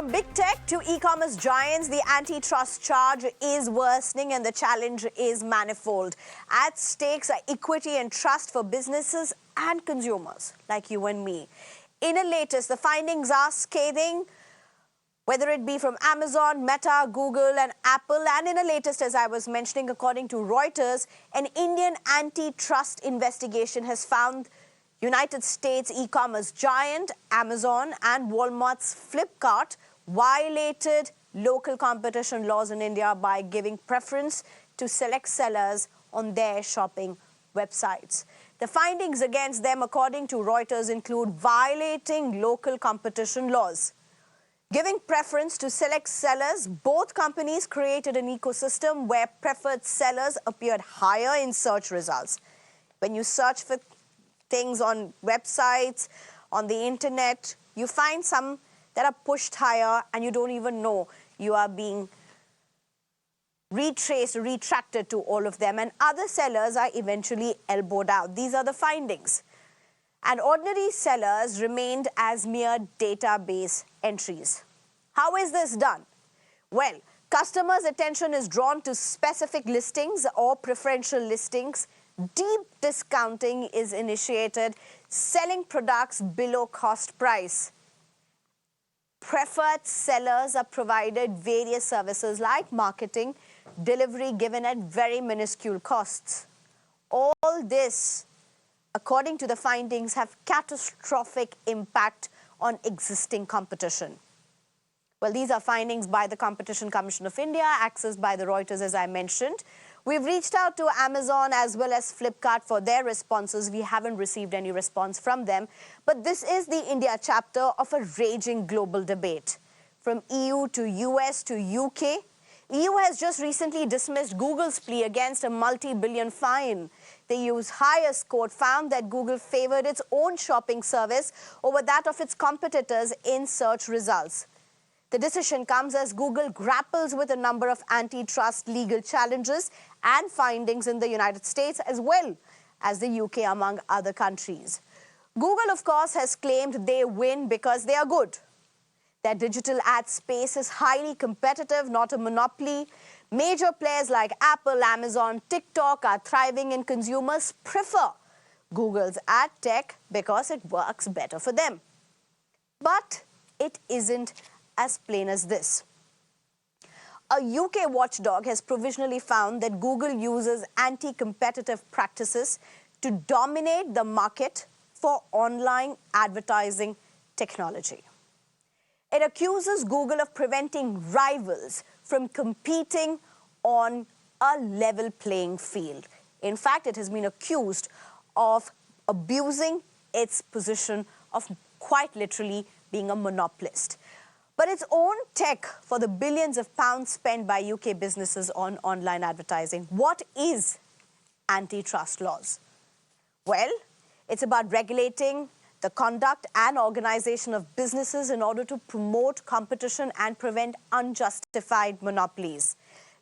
From big tech to e-commerce giants, the antitrust charge is worsening and the challenge is manifold. At stakes are equity and trust for businesses and consumers like you and me. In a latest, the findings are scathing, whether it be from Amazon, Meta, Google and Apple. And in a latest, as I was mentioning, according to Reuters, an Indian antitrust investigation has found United States e-commerce giant Amazon and Walmart's Flipkart violated local competition laws in India by giving preference to select sellers on their shopping websites. The findings against them, according to Reuters, include violating local competition laws. Giving preference to select sellers, both companies created an ecosystem where preferred sellers appeared higher in search results. When you search for things on websites, on the internet, you find some that are pushed higher and you don't even know you are being retracted to all of them, and other sellers are eventually elbowed out. These are the findings. And ordinary sellers remained as mere database entries. How is this done? Well, customers' attention is drawn to specific listings or preferential listings. Deep discounting is initiated, selling products below cost price. Preferred sellers are provided various services like marketing, delivery given at very minuscule costs. All this, according to the findings, have catastrophic impact on existing competition. Well, these are findings by the Competition Commission of India, accessed by the Reuters, as I mentioned. We've reached out to Amazon as well as Flipkart for their responses. We haven't received any response from them. But this is the India chapter of a raging global debate. From EU to US to UK, EU has just recently dismissed Google's plea against a multi-billion fine. The EU's highest court found that Google favored its own shopping service over that of its competitors in search results. The decision comes as Google grapples with a number of antitrust legal challenges and findings in the United States as well as the UK, among other countries. Google, of course, has claimed they win because they are good. Their digital ad space is highly competitive, not a monopoly. Major players like Apple, Amazon, TikTok are thriving, and consumers prefer Google's ad tech because it works better for them. But it isn't as plain as this. A UK watchdog has provisionally found that Google uses anti-competitive practices to dominate the market for online advertising technology. It accuses Google of preventing rivals from competing on a level playing field. In fact, it has been accused of abusing its position of quite literally being a monopolist. But its own tech for the billions of pounds spent by UK businesses on online advertising. What is antitrust laws? Well, it's about regulating the conduct and organization of businesses in order to promote competition and prevent unjustified monopolies.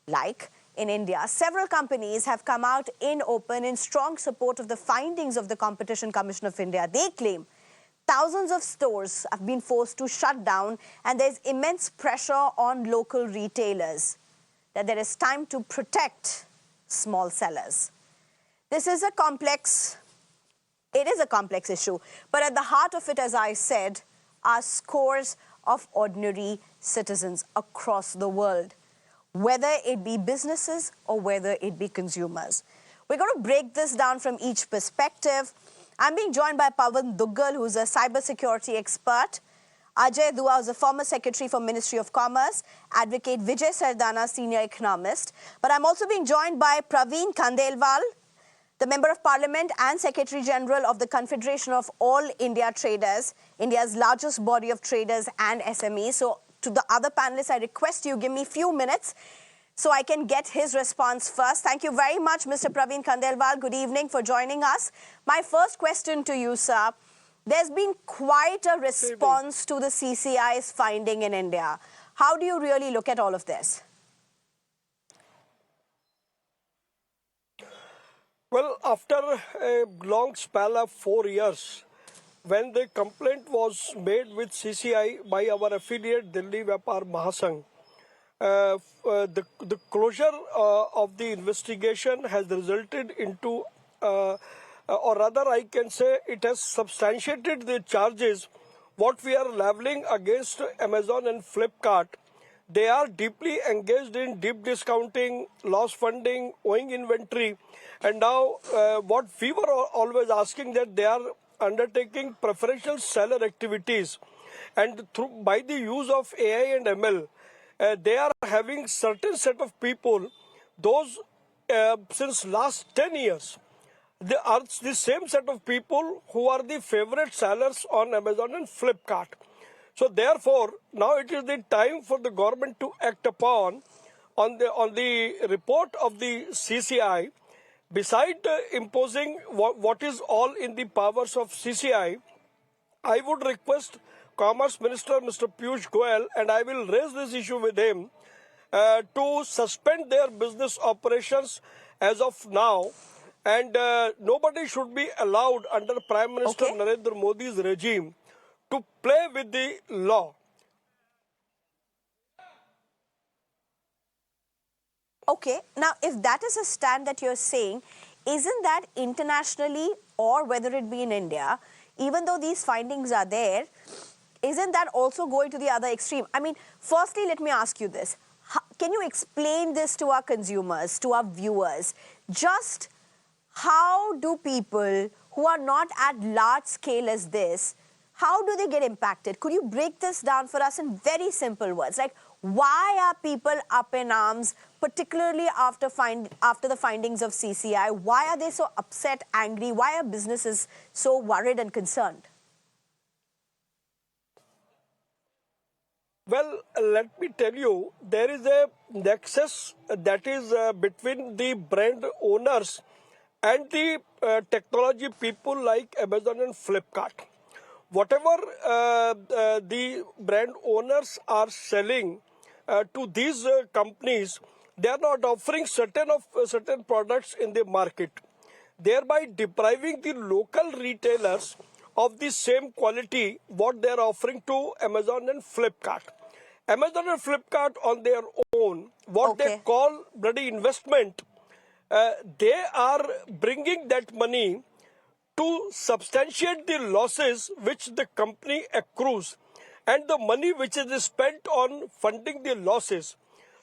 Like in India, several companies have come out in open in strong support of the findings of the Competition Commission of India. They claim thousands of stores have been forced to shut down, and there's immense pressure on local retailers that there is time to protect small sellers. This is a complex issue, but at the heart of it, as I said, are scores of ordinary citizens across the world, whether it be businesses or whether it be consumers. We're going to break this down from each perspective. I'm being joined by Pavan Duggal, who's a cybersecurity expert, Ajay Dua, who's a former secretary for Ministry of Commerce, Advocate Vijay Sardana, senior economist. But I'm also being joined by Praveen Khandelwal, the Member of Parliament and Secretary General of the Confederation of All India Traders, India's largest body of traders and SMEs. So to the other panelists, I request you give me a few minutes so I can get his response first. Thank you very much, Mr. Praveen Khandelwal. Good evening for joining us. My first question to you, sir. There's been quite a response to the CCI's finding in India. How do you really look at all of this? Well, after a long spell of 4 years, when the complaint was made with CCI by our affiliate Delhi Vyapar Mahasangh, the closure of the investigation has resulted into, or rather I can say it has substantiated the charges what we are leveling against Amazon and Flipkart. They are deeply engaged in deep discounting, loss funding, owing inventory, and now what we were always asking, that they are undertaking preferential seller activities, and by the use of AI and ML, they are having certain set of people, those since last 10 years, they are the same set of people who are the favorite sellers on Amazon and Flipkart. So therefore, now it is the time for the government to act upon on the report of the CCI. Beside imposing what is all in the powers of CCI, I would request Commerce Minister Mr. Piyush Goyal, and I will raise this issue with him, to suspend their business operations as of now, and nobody should be allowed under Prime Minister Narendra Modi's regime to play with the law. Okay, now if that is a stand that you're saying, isn't that internationally, or whether it be in India, even though these findings are there, isn't that also going to the other extreme? I mean, firstly, let me ask you this. Can you explain this to our consumers, to our viewers? Just how do people who are not at large scale as this, how do they get impacted? Could you break this down for us in very simple words? Like, why are people up in arms, particularly after the findings of CCI? Why are they so upset, angry? Why are businesses so worried and concerned? Well, let me tell you, there is a nexus that is between the brand owners and the technology people like Amazon and Flipkart. Whatever the brand owners are selling to these companies, they are not offering certain products in the market, thereby depriving the local retailers of the same quality what they are offering to Amazon and Flipkart. Amazon and Flipkart on their own, what they call bloody investment, they are bringing that money to substantiate the losses which the company accrues and the money which is spent on funding the losses.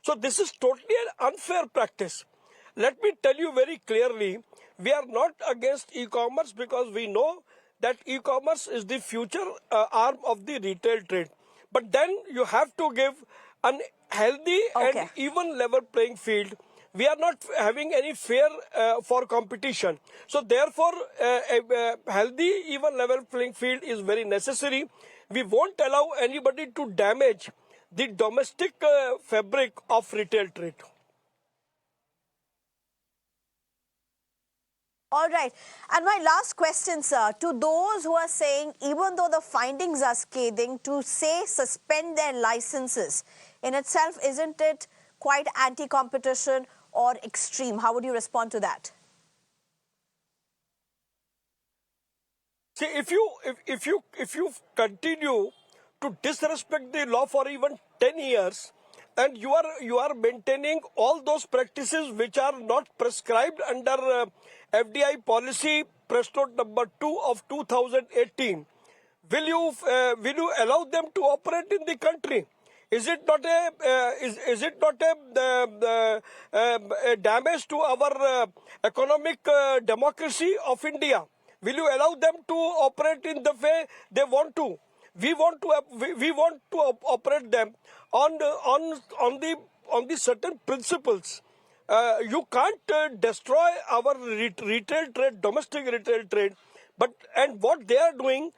So this is totally an unfair practice. Let me tell you very clearly, we are not against e-commerce because we know that e-commerce is the future arm of the retail trade. But then you have to give a healthy and even level playing field. We are not having any fear for competition. So therefore, a healthy, even level playing field is very necessary. We won't allow anybody to damage the domestic fabric of retail trade. All right. And my last question, sir, to those who are saying, even though the findings are scathing, to say suspend their licenses in itself, isn't it quite anti-competition or extreme? How would you respond to that? See, if you continue to disrespect the law for even 10 years, and you are maintaining all those practices which are not prescribed under FDI policy press note number 2 of 2018, will you allow them to operate in the country? Is it not a damage to our economic democracy of India? Will you allow them to operate in the way they want to? We want to operate them on the certain principles. You can't destroy our retail trade, domestic retail trade, and what they are doing,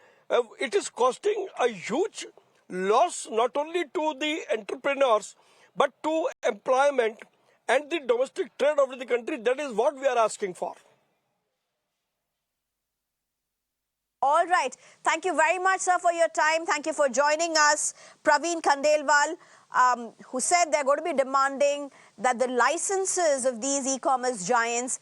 it is costing a huge loss not only to the entrepreneurs but to employment and the domestic trade of the country. That is what we are asking for. All right. Thank you very much, sir, for your time. Thank you for joining us. Praveen Khandelwal, who said they're going to be demanding that the licenses of these e-commerce giants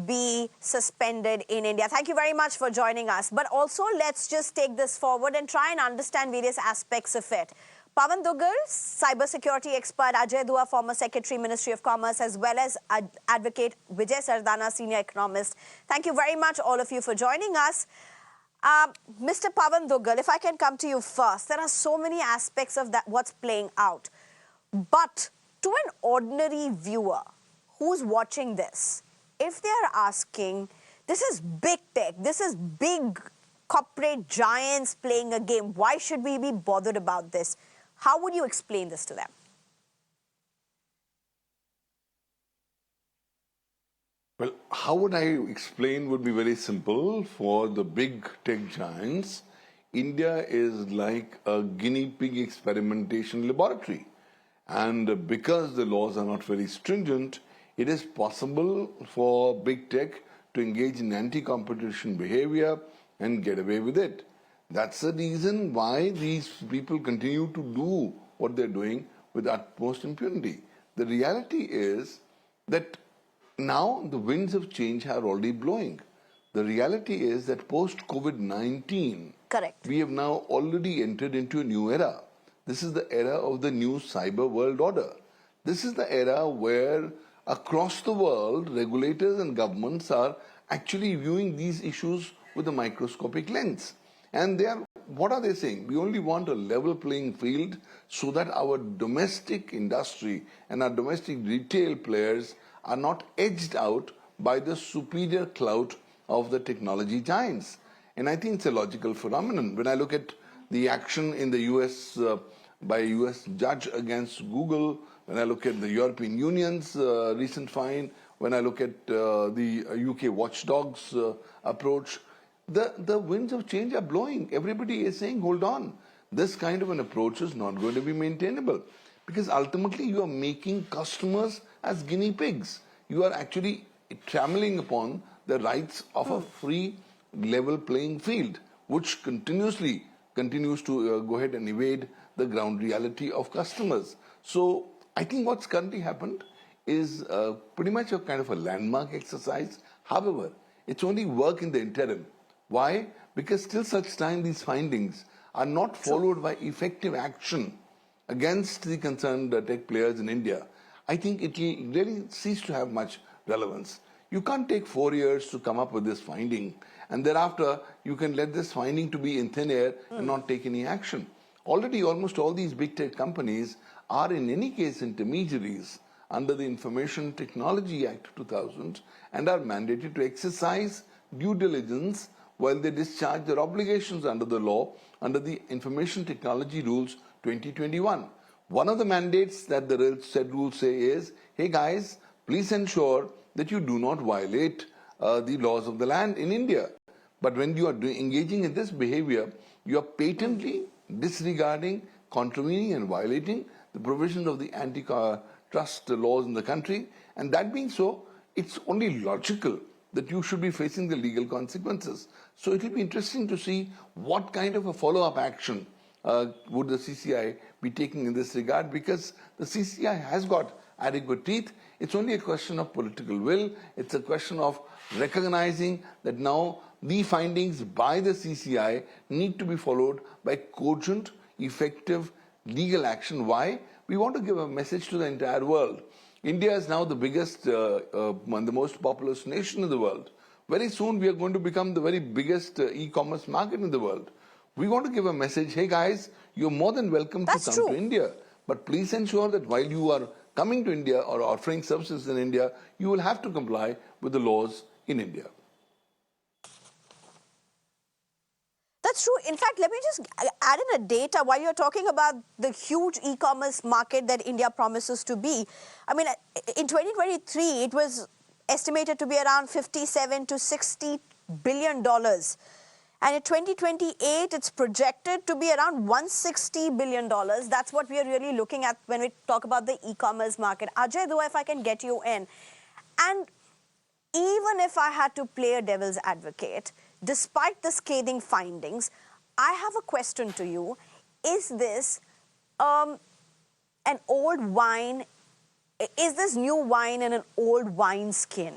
be suspended in India. Thank you very much for joining us. But also, let's just take this forward and try and understand various aspects of it. Pavan Duggal, cybersecurity expert, Ajay Dua, former Secretary, Ministry of Commerce, as well as Advocate Vijay Sardana, senior economist. Thank you very much, all of you, for joining us. Mr. Pavan Duggal, if I can come to you first, there are so many aspects of that what's playing out. But to an ordinary viewer who's watching this, if they are asking, this is big tech, this is big corporate giants playing a game, why should we be bothered about this? How would you explain this to them? Well, how would I explain would be very simple. For the big tech giants, India is like a guinea pig experimentation laboratory. And because the laws are not very stringent, it is possible for big tech to engage in anti-competition behavior and get away with it. That's the reason why these people continue to do what they're doing with utmost impunity. The reality is that now the winds of change are already blowing. The reality is that post-COVID-19, Correct. we have now already entered into a new era. This is the era of the new cyber world order. This is the era where across the world, regulators and governments are actually viewing these issues with a microscopic lens. And what are they saying? We only want a level playing field so that our domestic industry and our domestic retail players are not edged out by the superior clout of the technology giants. And I think it's a logical phenomenon. When I look at the action in the US by a US judge against Google, when I look at the European Union's recent fine, when I look at the UK watchdogs approach, the winds of change are blowing. Everybody is saying, hold on, this kind of an approach is not going to be maintainable. Because ultimately you are making customers as guinea pigs. You are actually trammeling upon the rights of a free level playing field, which continues to go ahead and evade the ground reality of customers. So I think what's currently happened is pretty much a kind of a landmark exercise. However, it's only work in the interim. Why? Because till such time these findings are not followed by effective action against the concerned tech players in India, I think it really cease to have much relevance. You can't take 4 years to come up with this finding, and thereafter you can let this finding to be in thin air and not take any action. Already almost all these big tech companies are in any case intermediaries under the Information Technology Act 2000 and are mandated to exercise due diligence while they discharge their obligations under the law under the Information Technology Rules 2021. One of the mandates that the said rules say is, hey guys, please ensure that you do not violate the laws of the land in India. But when you are engaging in this behavior, you are patently disregarding, contravening and violating the provisions of the antitrust laws in the country. And that being so, it's only logical that you should be facing the legal consequences. So it will be interesting to see what kind of a follow-up action would the CCI be taking in this regard, because the CCI has got adequate teeth. It's only a question of political will. It's a question of recognizing that now the findings by the CCI need to be followed by cogent, effective legal action. Why? We want to give a message to the entire world. India is now the biggest and the most populous nation in the world. Very soon we are going to become the very biggest e-commerce market in the world. We want to give a message, hey guys, you're more than welcome to come to India. But please ensure that while you are coming to India or offering services in India, you will have to comply with the laws in India. That's true. In fact, let me just add in a data while you're talking about the huge e-commerce market that India promises to be. I mean, in 2023, it was estimated to be around $57 to $60 billion. And in 2028, it's projected to be around $160 billion. That's what we are really looking at when we talk about the e-commerce market. Ajay, though, if I can get you in. And even if I had to play a devil's advocate, despite the scathing findings, I have a question to you. Is this an old wine? Is this new wine in an old wine skin?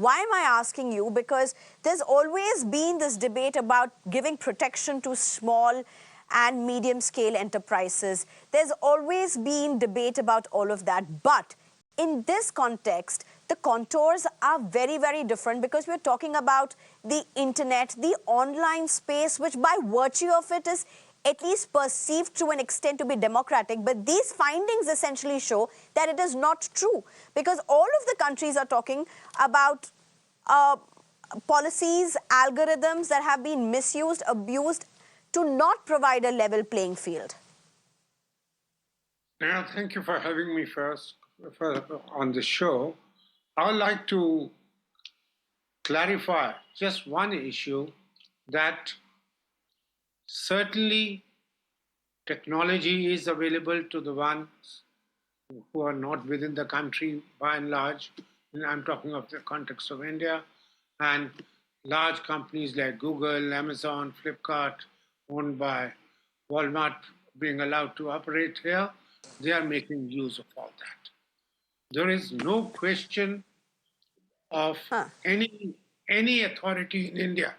Why am I asking you? Because there's always been this debate about giving protection to small and medium scale enterprises. There's always been debate about all of that. But in this context, the contours are very, very different because we're talking about the internet, the online space, which by virtue of it is at least perceived to an extent to be democratic. But these findings essentially show that it is not true, because all of the countries are talking about policies, algorithms that have been misused, abused to not provide a level playing field. Now, thank you for having me on the show. I would like to clarify just one issue, that certainly technology is available to the ones who are not within the country by and large. And I'm talking of the context of India, and large companies like Google, Amazon, Flipkart, owned by Walmart, being allowed to operate here, they are making use of all that. There is no question of any authority in India,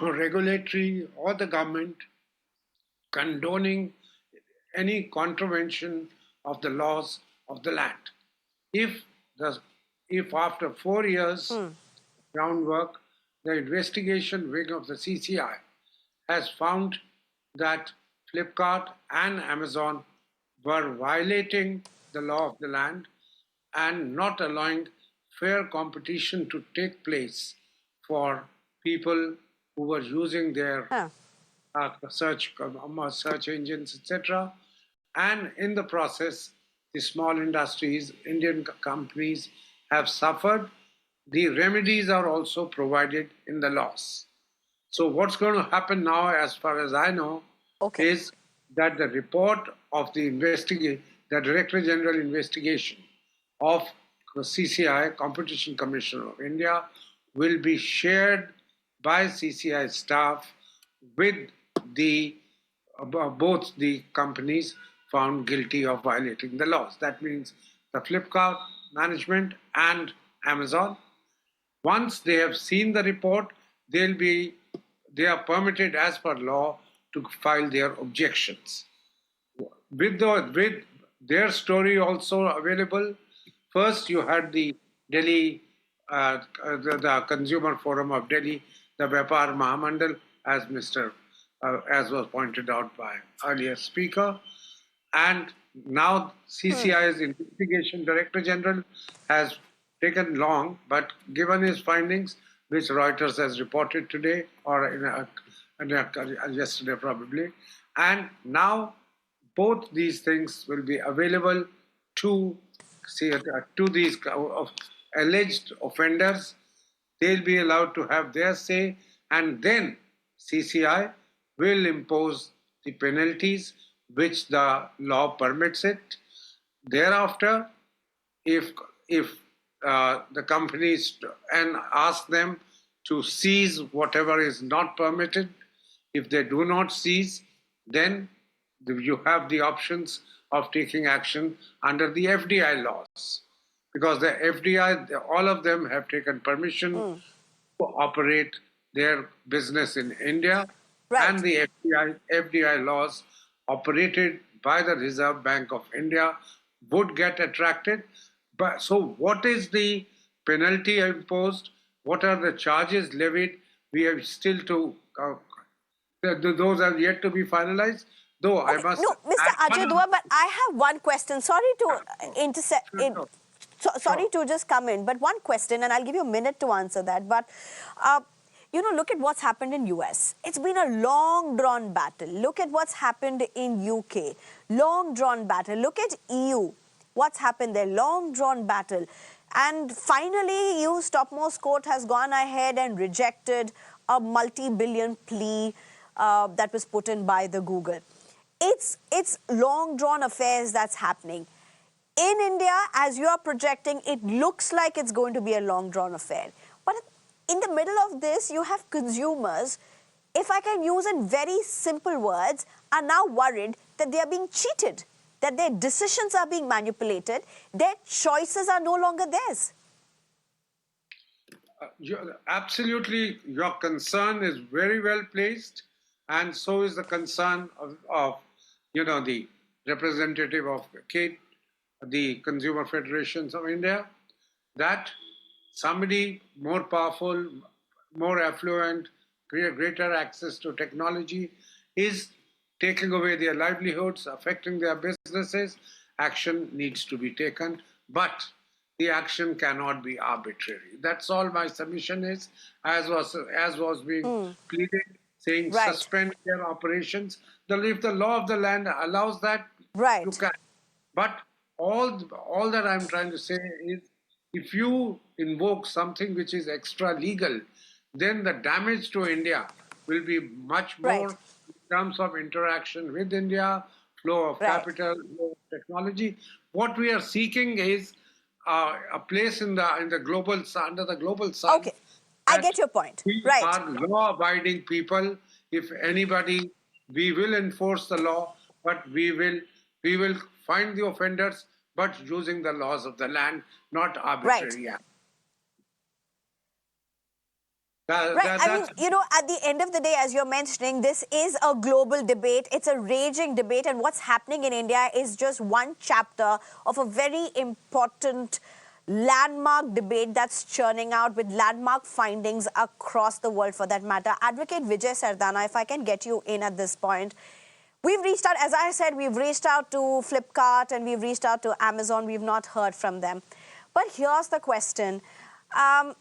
regulatory or the government, condoning any contravention of the laws of the land. If after 4 years groundwork, the investigation wing of the CCI has found that Flipkart and Amazon were violating the law of the land and not allowing fair competition to take place for people who were using their search engines, etc. And in the process, the small industries, Indian companies have suffered. The remedies are also provided in the laws. So what's going to happen now, as far as I know, is that the report of the Director General investigation of the CCI, Competition Commission of India, will be shared by CCI staff with both the companies found guilty of violating the laws. That means the Flipkart management and Amazon. Once they have seen the report, they are permitted as per law to file their objections. With their story also available, first you had the Delhi, the Consumer Forum of Delhi, the Vyapar Mahamandal, as was pointed out by earlier speaker. And now CCI's Investigation Director General has taken long, but given his findings, which Reuters has reported today or yesterday probably, and now both these things will be available to these alleged offenders. They'll be allowed to have their say, and then CCI will impose the penalties which the law permits it. Thereafter, if the companies and ask them to seize whatever is not permitted, if they do not seize, then you have the options of taking action under the FDI laws, because the FDI, all of them have taken permission to operate their business in India, and the FDI laws operated by the Reserve Bank of India would get attracted. But so what is the penalty imposed? What are the charges levied? We have still to, those are yet to be finalized. Though I must. No, Mr. Ajay Dua, but I have one question. Sorry to intercept. Sorry to just come in, but one question, and I'll give you a minute to answer that. But look at what's happened in US. It's been a long drawn battle. Look at what's happened in UK. Long drawn battle. Look at EU. What's happened there? Long drawn battle. And finally, EU's topmost court has gone ahead and rejected a multi-billion plea that was put in by the Google. It's long drawn affairs that's happening. In India, as you are projecting, it looks like it's going to be a long drawn affair. But in the middle of this, you have consumers, if I can use in very simple words, are now worried that they are being cheated, that their decisions are being manipulated, their choices are no longer theirs. Absolutely, your concern is very well placed, and so is the concern of the representative of KATE, the Consumer Federations of India, that somebody more powerful, more affluent, greater access to technology is taking away their livelihoods, affecting their businesses. Action needs to be taken, but the action cannot be arbitrary. That's all my submission is, as was being pleaded, saying Right. suspend their operations. If the law of the land allows that, you Right. can. But all that I'm trying to say is, if you invoke something which is extra legal, then the damage to India will be much Right. more in terms of interaction with India, flow of Right. capital, flow of technology. What we are seeking is a place in the global under the global sun Okay. I that get your point. we Right. are law-abiding people. If anybody, we will enforce the law, but we will find the offenders, but using the laws of the land, not Right. arbitrary act. That, Right. that, I mean, that's at the end of the day, as you're mentioning, this is a global debate. It's a raging debate. And what's happening in India is just one chapter of a very important landmark debate that's churning out with landmark findings across the world for that matter. Advocate Vijay Sardana, if I can get you in at this point. We've reached out, as I said, we've reached out to Flipkart and we've reached out to Amazon. We've not heard from them. But here's the question. Um,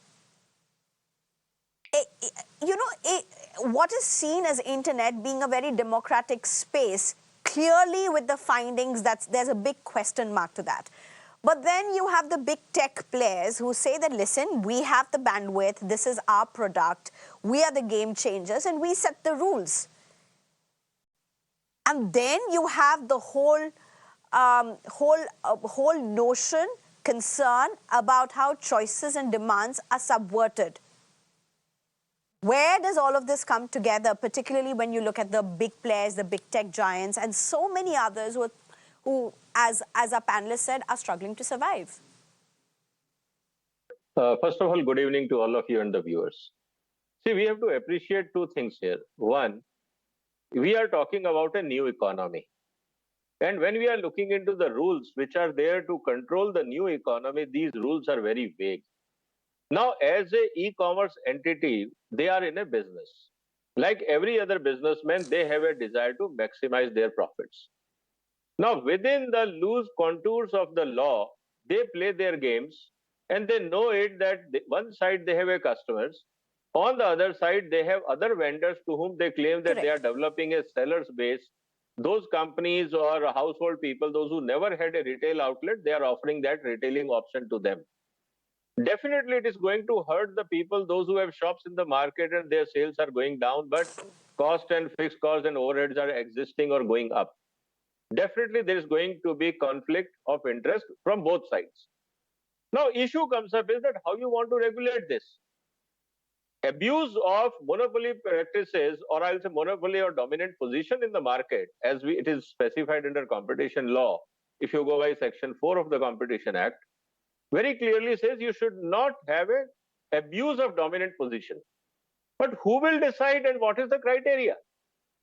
what is seen as internet being a very democratic space, clearly with the findings, there's a big question mark to that. But then you have the big tech players who say that, listen, we have the bandwidth, this is our product, we are the game changers, and we set the rules. And then you have the whole notion, concern about how choices and demands are subverted. Where does all of this come together, particularly when you look at the big players, the big tech giants, and so many others who as our panelists said, are struggling to survive? First of all, good evening to all of you and the viewers. See, we have to appreciate two things here. One, we are talking about a new economy. And when we are looking into the rules which are there to control the new economy, these rules are very vague. Now, as a e-commerce entity, they are in a business. Like every other businessman, they have a desire to maximize their profits. Now, within the loose contours of the law, they play their games and they know it that one side they have a customers, on the other side they have other vendors to whom they claim that they are Correct. developing a seller's base. Those companies or household people, those who never had a retail outlet, they are offering that retailing option to them. Definitely, it is going to hurt the people, those who have shops in the market and their sales are going down, but cost and fixed costs and overheads are existing or going up. Definitely there is going to be conflict of interest from both sides. Now, issue comes up is that how you want to regulate this. Abuse of monopoly practices, or I'll say monopoly or dominant position in the market, as it is specified under competition law, if you go by section 4 of the Competition Act, very clearly says you should not have a abuse of dominant position. But who will decide and what is the criteria?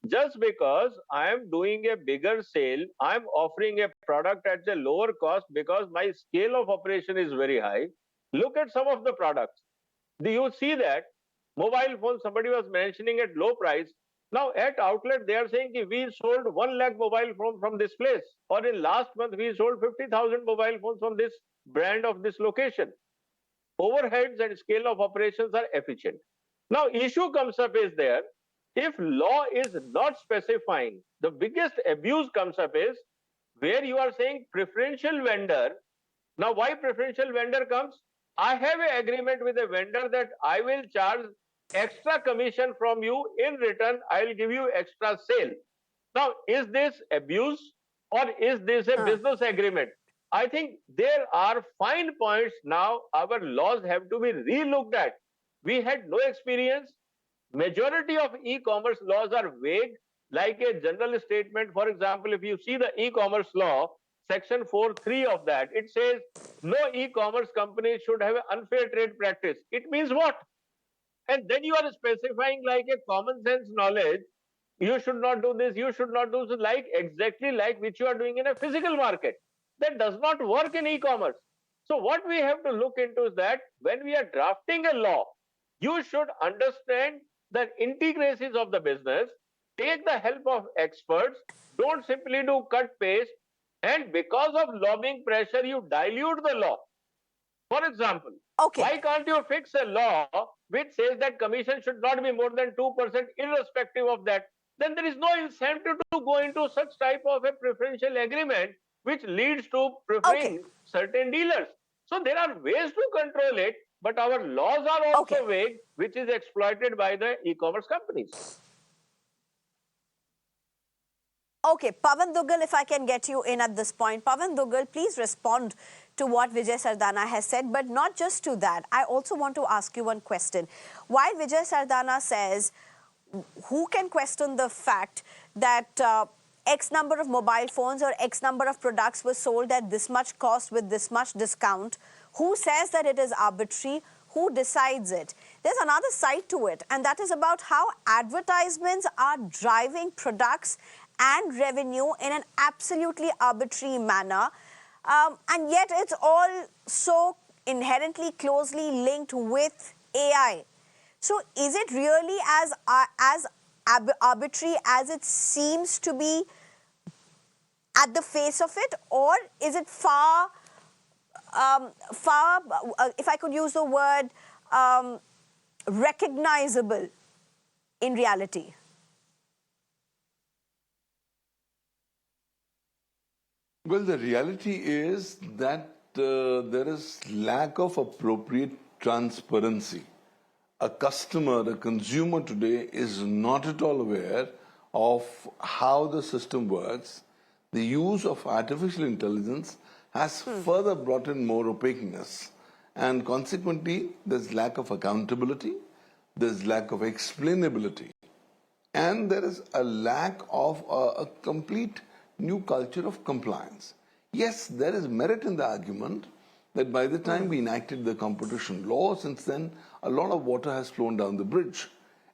Just because I am doing a bigger sale, I'm offering a product at a lower cost because my scale of operation is very high. Look at some of the products. Do you see that mobile phone somebody was mentioning at low price? Now at outlet they are saying we sold 1 lakh mobile phone from this place, or in last month we sold 50,000 mobile phones from this brand of this location. Overheads and scale of operations are efficient. Now issue comes up is there, if law is not specifying, the biggest abuse comes up is where you are saying preferential vendor. Now why preferential vendor comes? I have an agreement with a vendor that I will charge extra commission from you, in return I will give you extra sale. Now is this abuse or is this a business agreement? I think there are fine points now our laws have to be re-looked at. We had no experience. Majority of e-commerce laws are vague, like a general statement. For example, if you see the e-commerce law, section 4(3) of that. It says no e-commerce company should have an unfair trade practice. It means what? And then you are specifying like a common sense knowledge. You should not do this, you should not do this, like exactly like which you are doing in a physical market. That does not work in e-commerce. So what we have to look into is that when we are drafting a law, you should understand the intricacies of the business, take the help of experts, don't simply do cut paste, and because of lobbying pressure, you dilute the law. For example, Okay. why can't you fix a law which says that commission should not be more than 2% irrespective of that? Then there is no incentive to go into such type of a preferential agreement which leads to preferring certain dealers. So there are ways to control it, but our laws are also vague, which is exploited by the e-commerce companies. Okay, Pavan Duggal, if I can get you in at this point. Pavan Duggal, please respond to what Vijay Sardana has said, but not just to that. I also want to ask you one question. While Vijay Sardana says, who can question the fact that X number of mobile phones or X number of products were sold at this much cost with this much discount? Who says that it is arbitrary? Who decides it? There's another side to it, and that is about how advertisements are driving products and revenue in an absolutely arbitrary manner. And yet it's all so inherently closely linked with AI. So is it really as arbitrary as it seems to be at the face of it, or is it far, if I could use the word, recognizable in reality? Well, the reality is that there is lack of appropriate transparency. A customer, a consumer today is not at all aware of how the system works. The use of artificial intelligence has further brought in more opaqueness. And consequently, there's lack of accountability, there's lack of explainability, and there is a lack of a complete new culture of compliance. Yes, there is merit in the argument that by the time we enacted the competition law, since then a lot of water has flown down the bridge,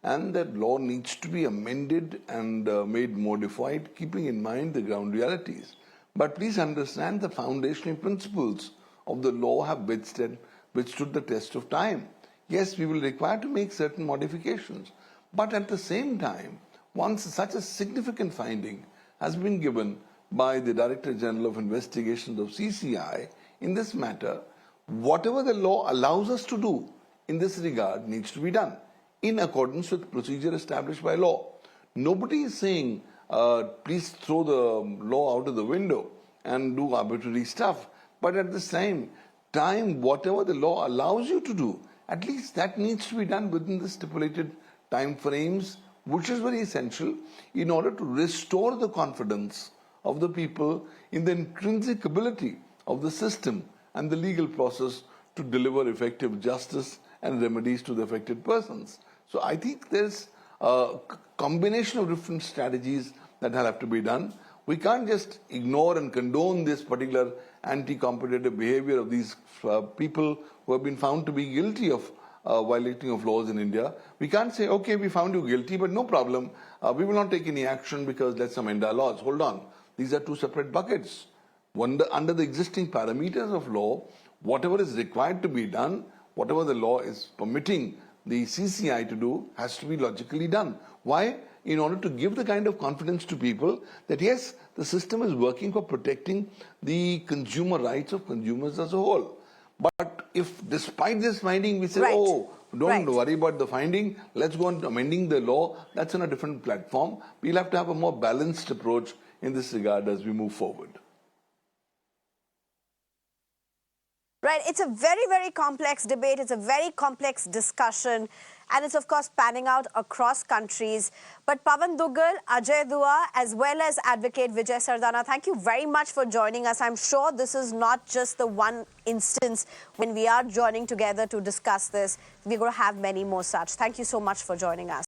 and that law needs to be amended and made modified, keeping in mind the ground realities. But please understand, the foundational principles of the law have withstood the test of time. Yes, we will require to make certain modifications, but at the same time, once such a significant finding has been given by the Director General of Investigations of CCI in this matter, whatever the law allows us to do in this regard needs to be done in accordance with procedure established by law. Nobody is saying, please throw the law out of the window and do arbitrary stuff. But at the same time, whatever the law allows you to do, at least that needs to be done within the stipulated time frames, which is very essential in order to restore the confidence of the people in the intrinsic ability of the system and the legal process to deliver effective justice and remedies to the affected persons. So I think there's a combination of different strategies that have to be done. We can't just ignore and condone this particular anti-competitive behavior of these people who have been found to be guilty of violating of laws in India. We can't say, okay, we found you guilty, but no problem. We will not take any action because let's amend our laws. Hold on. These are two separate buckets. Under the existing parameters of law, whatever is required to be done, whatever the law is permitting the CCI to do, has to be logically done. Why? In order to give the kind of confidence to people that yes, the system is working for protecting the consumer rights of consumers as a whole. But if despite this finding we say, oh, don't worry about the finding, let's go on amending the law, that's on a different platform. We'll have to have a more balanced approach in this regard as we move forward. Right, it's a very, very complex debate. It's a very complex discussion. And it's, of course, panning out across countries. But Pavan Duggal, Ajay Dua, as well as Advocate Vijay Sardana, thank you very much for joining us. I'm sure this is not just the one instance when we are joining together to discuss this. We're going to have many more such. Thank you so much for joining us.